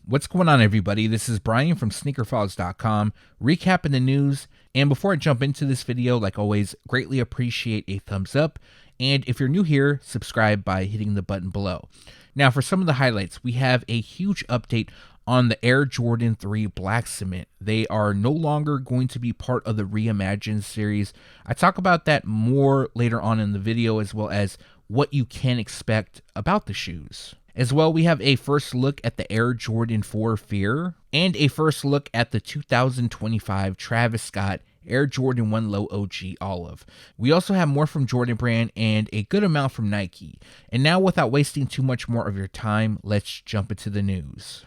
What's going on, everybody? This is Brian from SneakerFiles.com, recapping the news. And before I jump into this video, like always, greatly appreciate a thumbs up. And if you're new here, subscribe by hitting the button below. Now, for some of the highlights, we have a huge update on the Air Jordan 3 Black Cement. They are no longer going to be part of the Reimagined series. I talk about that more later on in the video, as well as what you can expect about the shoes. As well, we have a first look at the Air Jordan 4 Fear and a first look at the 2025 Travis Scott Air Jordan 1 Low OG Olive. We also have more from Jordan Brand and a good amount from Nike. And now, without wasting too much more of your time, let's jump into the news.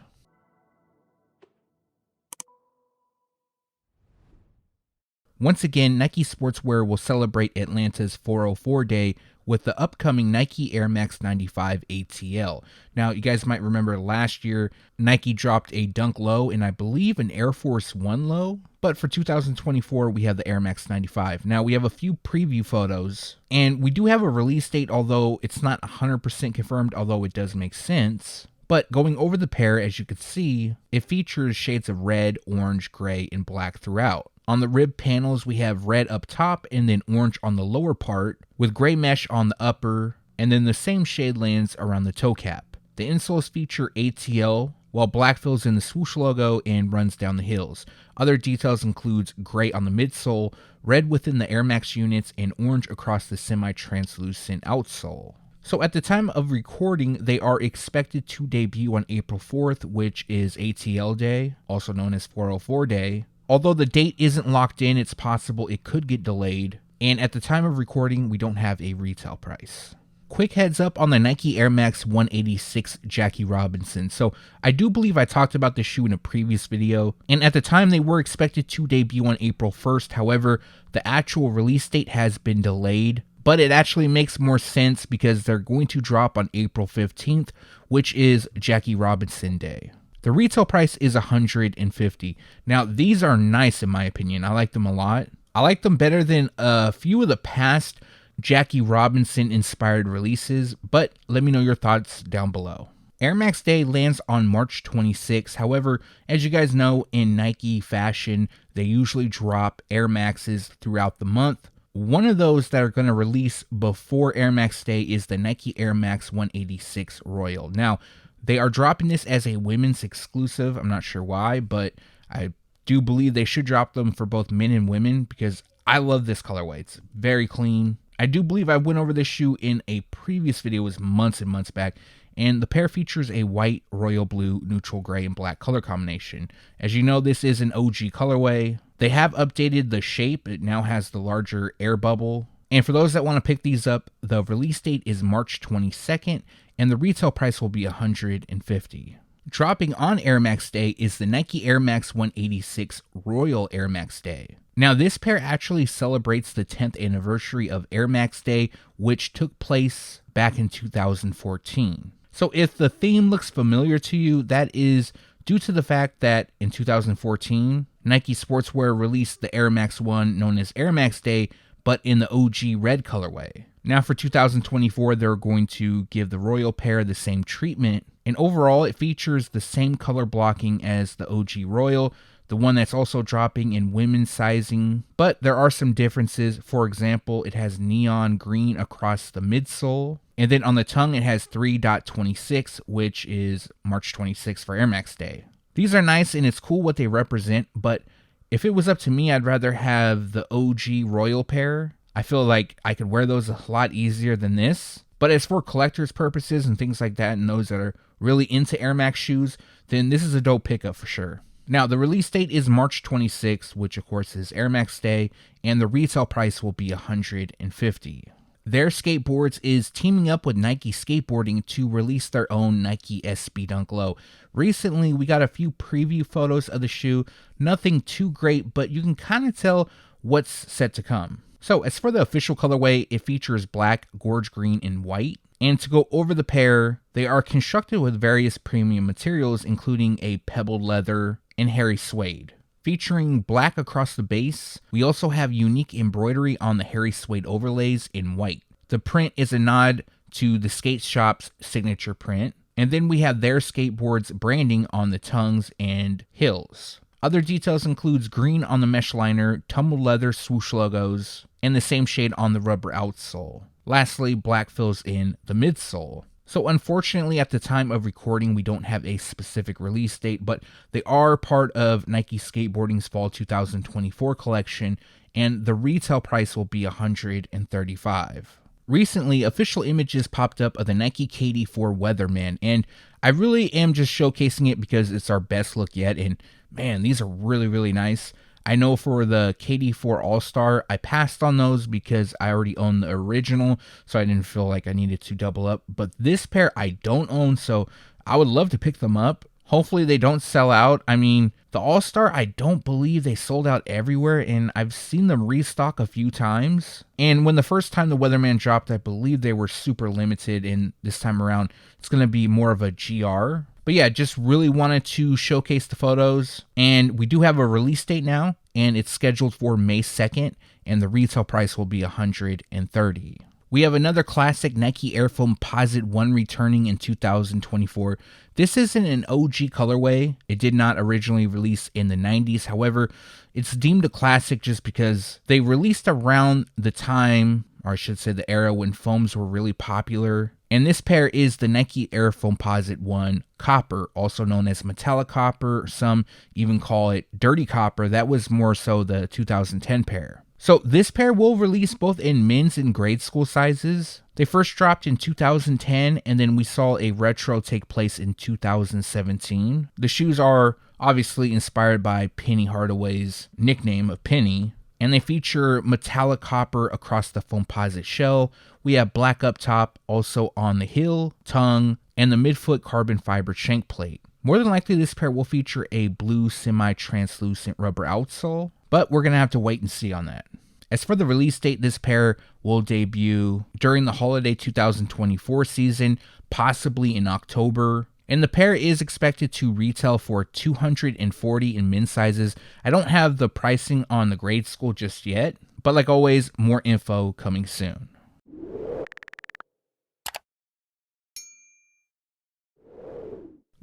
Once again, Nike Sportswear will celebrate Atlanta's 404 Day with the upcoming Nike Air Max 95 ATL. Now, you guys might remember last year, Nike dropped a Dunk Low and I believe an Air Force 1 Low. But for 2024, we have the Air Max 95. Now, we have a few preview photos, and we do have a release date, although it's not 100% confirmed, although it does make sense. But going over the pair, as you can see, it features shades of red, orange, gray, and black throughout. On the rib panels, we have red up top and then orange on the lower part, with gray mesh on the upper, and then the same shade lands around the toe cap. The insoles feature ATL, while black fills in the swoosh logo and runs down the heels. Other details includes gray on the midsole, red within the Air Max units, and orange across the semi-translucent outsole. So at the time of recording, they are expected to debut on April 4th, which is ATL Day, also known as 404 Day. Although the date isn't locked in, it's possible it could get delayed. And at the time of recording, we don't have a retail price. Quick heads up on the Nike Air Max 186 Jackie Robinson. So I do believe I talked about this shoe in a previous video. And at the time, they were expected to debut on April 1st. However, the actual release date has been delayed. But it actually makes more sense because they're going to drop on April 15th, which is Jackie Robinson Day. The retail price is $150. Now, these are nice in my opinion. I like them a lot. I like them better than a few of the past Jackie Robinson inspired releases, but let me know your thoughts down below. Air Max Day lands on March 26. However, as you guys know, in Nike fashion, they usually drop Air Maxes throughout the month. One of those that are going to release before Air Max Day is the Nike Air Max 186 Royal. Now, they are dropping this as a women's exclusive. I'm not sure why, but I do believe they should drop them for both men and women because I love this colorway. It's very clean. I do believe I went over this shoe in a previous video. It was months and months back. And the pair features a white, royal blue, neutral gray, and black color combination. As you know, this is an OG colorway. They have updated the shape. It now has the larger air bubble. And for those that want to pick these up, the release date is March 22nd, and the retail price will be $150. Dropping on Air Max Day is the Nike Air Max 186 Royal Air Max Day. Now, this pair actually celebrates the 10th anniversary of Air Max Day, which took place back in 2014. So if the theme looks familiar to you, that is due to the fact that in 2014, Nike Sportswear released the Air Max 1 known as Air Max Day, but in the OG red colorway. Now for 2024, they're going to give the Royal pair the same treatment, and overall it features the same color blocking as the OG Royal, the one that's also dropping in women's sizing, but there are some differences. For example, it has neon green across the midsole, and then on the tongue it has 3.26, which is March 26th for Air Max Day. These are nice and it's cool what they represent, but if it was up to me, I'd rather have the OG Royal pair. I feel like I could wear those a lot easier than this. But as for collector's purposes and things like that, and those that are really into Air Max shoes, then this is a dope pickup for sure. Now, the release date is March 26th, which of course is Air Max Day, and the retail price will be $150. Their Skateboards is teaming up with Nike Skateboarding to release their own Nike SB Dunk Low. Recently, we got a few preview photos of the shoe. Nothing too great, but you can kind of tell what's set to come. So as for the official colorway, it features black, gorge green, and white. And to go over the pair, they are constructed with various premium materials, including a pebbled leather and hairy suede. Featuring black across the base, we also have unique embroidery on the hairy suede overlays in white. The print is a nod to the skate shop's signature print, And then we have their Skateboards branding on the tongues and heels. Other details includes green on the mesh liner, tumbled leather swoosh logos, and the same shade on the rubber outsole. Lastly, black fills in the midsole. So unfortunately, at the time of recording, we don't have a specific release date, but they are part of Nike Skateboarding's Fall 2024 collection, and the retail price will be $135. Recently, official images popped up of the Nike KD4 Weatherman, and I really am just showcasing it because it's our best look yet, and man, these are really, really nice. I know for the KD4 All-Star, I passed on those because I already own the original, so I didn't feel like I needed to double up. But this pair I don't own, so I would love to pick them up. Hopefully they don't sell out. I mean, the All-Star, I don't believe they sold out everywhere, and I've seen them restock a few times. And when the first time the Weatherman dropped, I believe they were super limited, and this time around, it's going to be more of a GR. But yeah, just really wanted to showcase the photos, and we do have a release date now, and it's scheduled for May 2nd, and the retail price will be $130. We have another classic Nike Air Foamposite 1 returning in 2024. This isn't an OG colorway. It did not originally release in the 90s. However, it's deemed a classic just because they released around the time, or I should say the era when foams were really popular. And this pair is the Nike Air Foamposite 1 Copper, also known as metallic copper. Some even call it dirty copper. That was more so the 2010 pair. So this pair will release both in men's and grade school sizes. They first dropped in 2010, and then we saw a retro take place in 2017. The shoes are obviously inspired by Penny Hardaway's nickname of Penny, and they feature metallic copper across the Foamposite shell. We have black up top, also on the heel, tongue, and the midfoot carbon fiber shank plate. More than likely, this pair will feature a blue semi-translucent rubber outsole, but we're going to have to wait and see on that. As for the release date, this pair will debut during the holiday 2024 season, possibly in October. And the pair is expected to retail for $240 in men's sizes. I don't have the pricing on the grade school just yet, but like always, more info coming soon.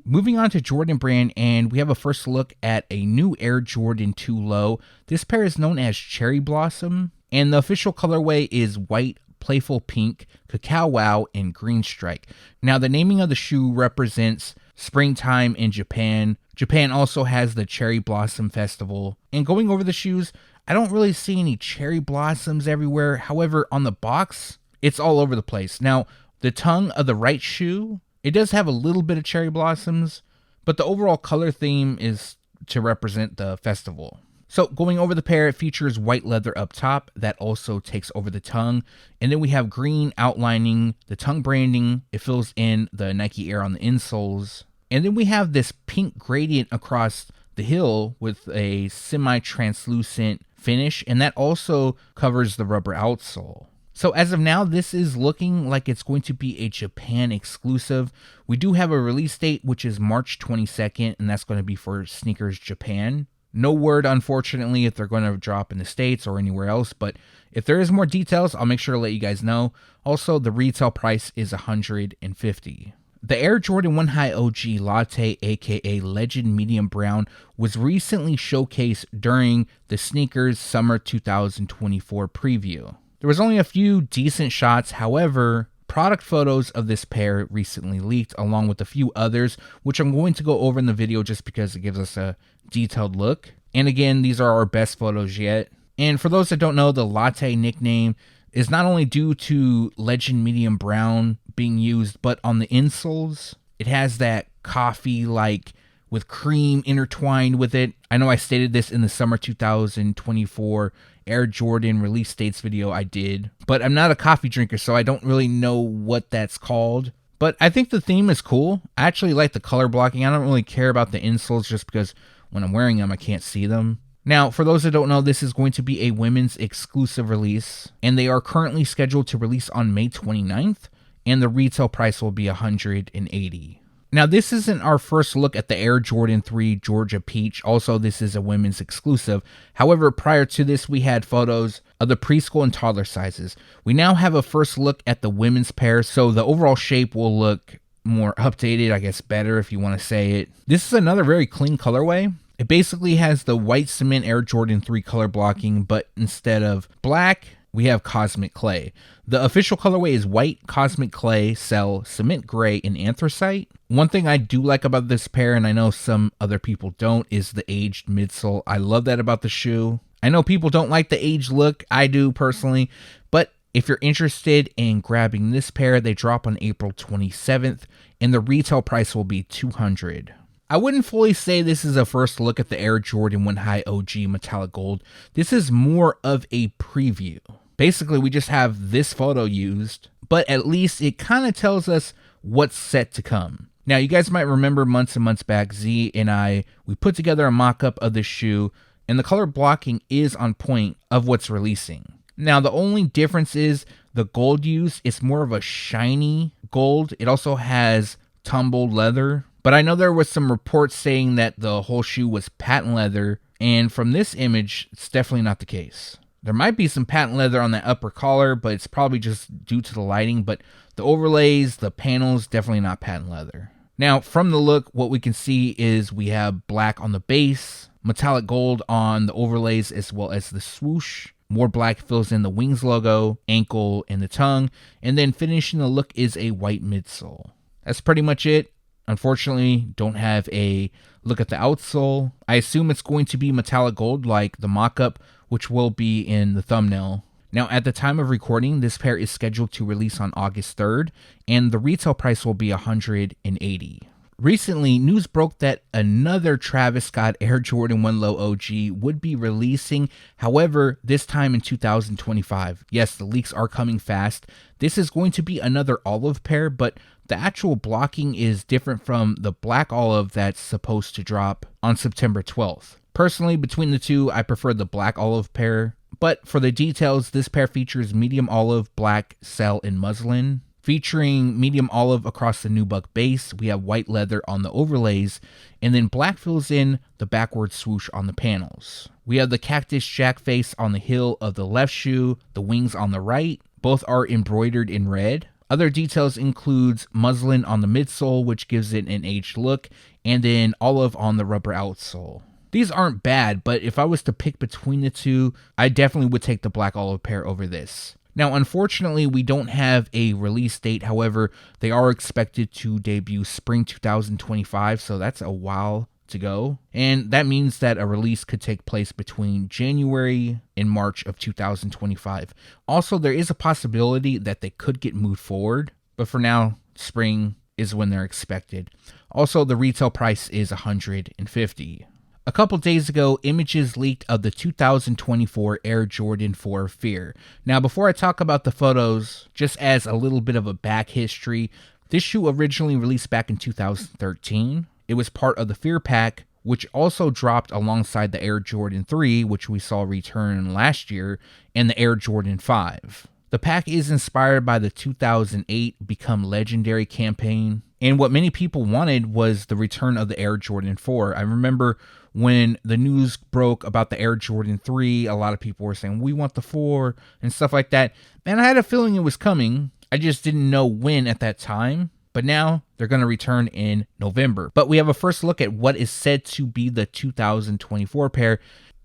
Moving on to Jordan Brand, and we have a first look at a new Air Jordan 2 Low. This pair is known as Cherry Blossom, and the official colorway is white, playful pink, cacao wow, and green strike. Now, the naming of the shoe represents springtime in Japan. Japan also has the Cherry Blossom Festival. And going over the shoes, I don't really see any cherry blossoms everywhere. However, on the box, it's all over the place. Now, the tongue of the right shoe, it does have a little bit of cherry blossoms, but the overall color theme is to represent the festival. So going over the pair, it features white leather up top that also takes over the tongue. And then we have green outlining the tongue branding. It fills in the Nike Air on the insoles. And then we have this pink gradient across the heel with a semi-translucent finish, and that also covers the rubber outsole. So as of now, this is looking like it's going to be a Japan exclusive. We do have a release date, which is March 22nd, and that's going to be for Sneakers Japan. No word, unfortunately, if they're going to drop in the States or anywhere else, but if there is more details, I'll make sure to let you guys know. Also, the retail price is $150. The Air Jordan 1 High OG Latte, aka Legend Medium Brown, was recently showcased during the Sneakers Summer 2024 preview. There was only a few decent shots. However, product photos of this pair recently leaked, along with a few others, which I'm going to go over in the video just because it gives us a detailed look. And again, these are our best photos yet. And for those that don't know, the Latte nickname is not only due to Legend Medium Brown being used, but on the insoles, it has that coffee-like with cream intertwined with it. I know I stated this in the Summer 2024 Air Jordan release dates video I did, but I'm not a coffee drinker, so I don't really know what that's called. But I think the theme is cool. I actually like the color blocking. I don't really care about the insoles just because when I'm wearing them, I can't see them. Now, for those that don't know, this is going to be a women's exclusive release, and they are currently scheduled to release on May 29th, and the retail price will be $180. Now, this isn't our first look at the Air Jordan 3 Georgia Peach. Also, this is a women's exclusive. However, prior to this, we had photos of the preschool and toddler sizes. We now have a first look at the women's pair, so the overall shape will look more updated, I guess better if you want to say it. This is another very clean colorway. It basically has the white cement Air Jordan 3 color blocking, but instead of black, we have Cosmic Clay. The official colorway is white, Cosmic Clay, Cell, Cement Gray, and Anthracite. One thing I do like about this pair, and I know some other people don't, is the aged midsole. I love that about the shoe. I know people don't like the aged look. I do personally, but if you're interested in grabbing this pair, they drop on April 27th, and the retail price will be $200. I wouldn't fully say this is a first look at the Air Jordan 1 High OG Metallic Gold. This is more of a preview. Basically, we just have this photo used, but at least it kind of tells us what's set to come. Now, you guys might remember months and months back, Z and we put together a mock-up of the shoe, and the color blocking is on point of what's releasing. Now, the only difference is the gold used is more of a shiny gold. It also has tumbled leather. But I know there was some reports saying that the whole shoe was patent leather, and from this image, it's definitely not the case. There might be some patent leather on that upper collar, but it's probably just due to the lighting, but the overlays, the panels, definitely not patent leather. Now, from the look, what we can see is we have black on the base, metallic gold on the overlays as well as the swoosh. More black fills in the wings logo, ankle, and the tongue, and then finishing the look is a white midsole. That's pretty much it. Unfortunately, don't have a look at the outsole. I assume it's going to be metallic gold like the mock-up, which will be in the thumbnail. Now, at the time of recording, this pair is scheduled to release on August 3rd, and the retail price will be $180. Recently, news broke that another Travis Scott Air Jordan 1 Low OG would be releasing, however, this time in 2025. Yes, the leaks are coming fast. This is going to be another olive pair, but the actual blocking is different from the black olive that's supposed to drop on September 12th. Personally, between the two, I prefer the black olive pair, but for the details, this pair features medium olive, black, cell, and muslin. Featuring medium olive across the nubuck base, we have white leather on the overlays, and then black fills in the backward swoosh on the panels. We have the cactus jack face on the heel of the left shoe, the wings on the right. Both are embroidered in red. Other details includes muslin on the midsole, which gives it an aged look, and then olive on the rubber outsole. These aren't bad, but if I was to pick between the two, I definitely would take the black olive pair over this. Now, unfortunately, we don't have a release date. However, they are expected to debut spring 2025, so that's a while to go. And that means that a release could take place between January and March of 2025. Also, there is a possibility that they could get moved forward, but for now, spring is when they're expected. Also, the retail price is $150. A couple days ago, images leaked of the 2024 Air Jordan 4 Fear. Now, before I talk about the photos, just as a little bit of a back history, this shoe originally released back in 2013. It was part of the Fear pack, which also dropped alongside the Air Jordan 3, which we saw return last year, and the Air Jordan 5. The pack is inspired by the 2008 Become Legendary campaign, and what many people wanted was the return of the Air Jordan 4. I remember when the news broke about the Air Jordan 3, a lot of people were saying, we want the 4 and stuff like that. And I had a feeling it was coming. I just didn't know when at that time. But now they're going to return in November. But we have a first look at what is said to be the 2024 pair.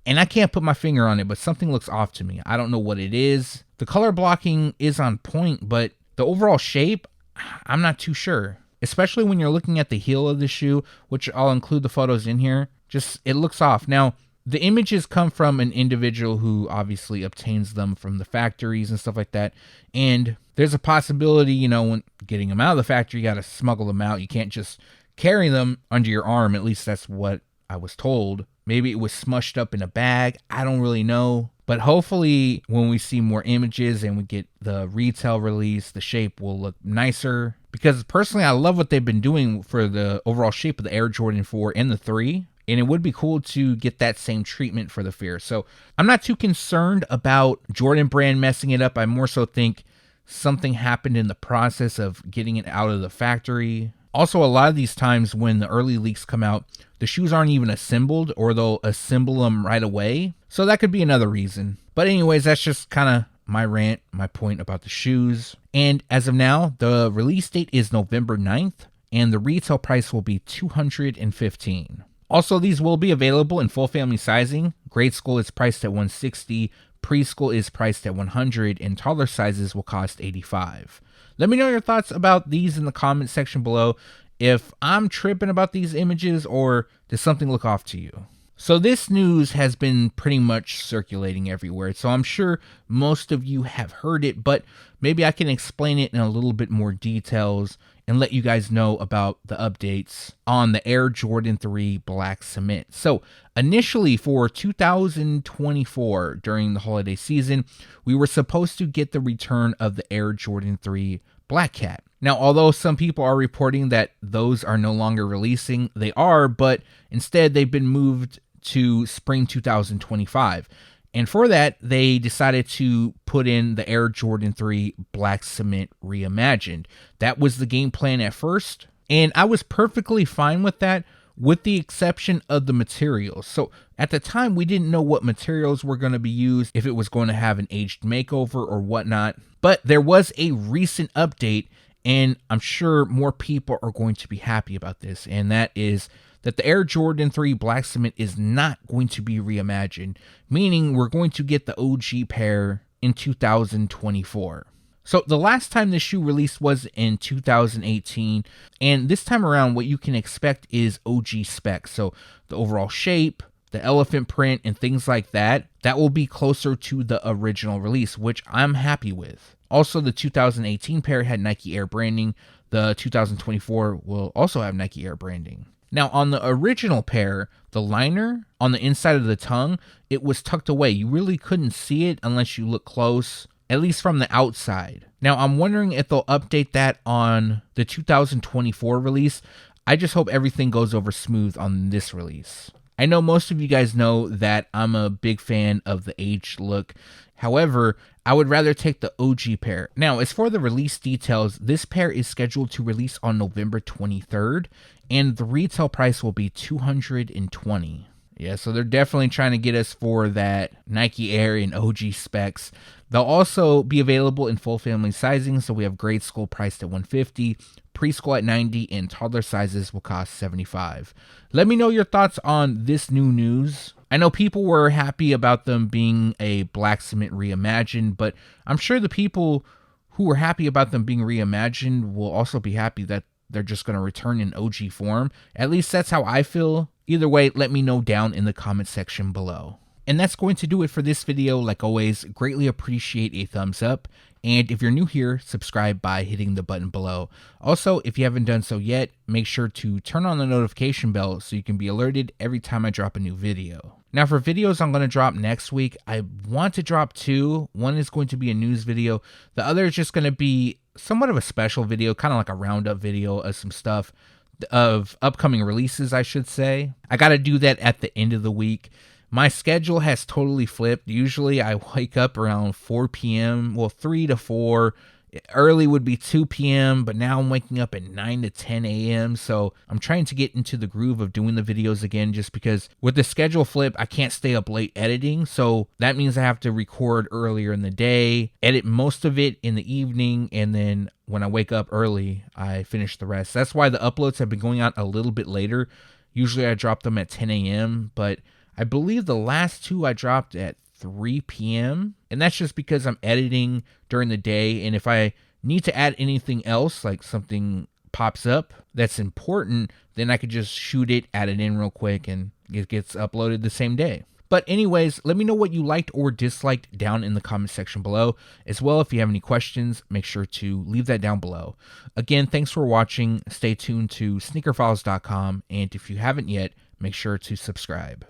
And I can't put my finger on it, but something looks off to me. I don't know what it is. The color blocking is on point, but the overall shape, I'm not too sure. Especially when you're looking at the heel of the shoe, which I'll include the photos in here. Just, it looks off. Now, the images come from an individual who obviously obtains them from the factories and stuff like that. And there's a possibility, when getting them out of the factory, you got to smuggle them out. You can't just carry them under your arm. At least that's what I was told. Maybe it was smushed up in a bag. I don't really know. But hopefully when we see more images and we get the retail release, the shape will look nicer. Because personally, I love what they've been doing for the overall shape of the Air Jordan 4 and the 3. And it would be cool to get that same treatment for the Fear. So I'm not too concerned about Jordan Brand messing it up. I more so think something happened in the process of getting it out of the factory. Also, a lot of these times when the early leaks come out, the shoes aren't even assembled, or they'll assemble them right away. So that could be another reason. But anyways, that's just kind of my rant, my point about the shoes. And as of now, the release date is November 9th. and the retail price will be $215. Also, these will be available in full family sizing. Grade school is priced at $160, preschool is priced at $100, and toddler sizes will cost $85. Let me know your thoughts about these in the comment section below. If I'm tripping about these images, or does something look off to you? So this news has been pretty much circulating everywhere, so I'm sure most of you have heard it, but maybe I can explain it in a little bit more details and let you guys know about the updates on the Air Jordan 3 Black Cement. So initially for 2024, during the holiday season, we were supposed to get the return of the Air Jordan 3 Black Cat. Now, although some people are reporting that those are no longer releasing, they are, but instead they've been moved to spring 2025. And for that, they decided to put in the Air Jordan 3 Black Cement Reimagined. That was the game plan at first, and I was perfectly fine with that, with the exception of the materials. So at the time, we didn't know what materials were going to be used, if it was going to have an aged makeover or whatnot. But there was a recent update, and I'm sure more people are going to be happy about this, and that is that the Air Jordan 3 Black Cement is not going to be reimagined, meaning we're going to get the OG pair in 2024. So the last time this shoe released was in 2018, and this time around what you can expect is OG specs. So the overall shape, the elephant print, and things like that, that will be closer to the original release, which I'm happy with. Also, the 2018 pair had Nike Air branding. The 2024 will also have Nike Air branding. Now, on the original pair, the liner on the inside of the tongue, it was tucked away. You really couldn't see it unless you look close, at least from the outside. Now, I'm wondering if they'll update that on the 2024 release. I just hope everything goes over smooth on this release. I know most of you guys know that I'm a big fan of the aged look. However, I would rather take the OG pair. Now, as for the release details, this pair is scheduled to release on November 23rd, and the retail price will be $220. Yeah, so they're definitely trying to get us for that Nike Air and OG specs. They'll also be available in full family sizing, so we have grade school priced at $150, preschool at $90, and toddler sizes will cost $75. Let me know your thoughts on this new news. I know people were happy about them being a Black Cement Reimagined, but I'm sure the people who were happy about them being reimagined will also be happy that they're just going to return in OG form. At least that's how I feel. Either way, let me know down in the comment section below. And that's going to do it for this video. Like always, greatly appreciate a thumbs up. And if you're new here, subscribe by hitting the button below. Also, if you haven't done so yet, make sure to turn on the notification bell so you can be alerted every time I drop a new video. Now, for videos I'm going to drop next week, I want to drop two. One is going to be a news video. The other is just going to be somewhat of a special video, kind of like a roundup video of some stuff, of upcoming releases, I should say. I got to do that at the end of the week. My schedule has totally flipped. Usually I wake up around 4 p.m. Well, 3 to 4. Early would be 2 p.m., but now I'm waking up at 9 to 10 a.m. So I'm trying to get into the groove of doing the videos again, just because with the schedule flip, I can't stay up late editing. So that means I have to record earlier in the day, edit most of it in the evening, and then when I wake up early, I finish the rest. That's why the uploads have been going out a little bit later. Usually I drop them at 10 a.m., but I believe the last two I dropped at 3 p.m. And that's just because I'm editing during the day. And if I need to add anything else, like something pops up that's important, then I could just shoot it, add it in real quick, and it gets uploaded the same day. But anyways, let me know what you liked or disliked down in the comment section below. As well, if you have any questions, make sure to leave that down below. Again, thanks for watching. Stay tuned to SneakerFiles.com. And if you haven't yet, make sure to subscribe.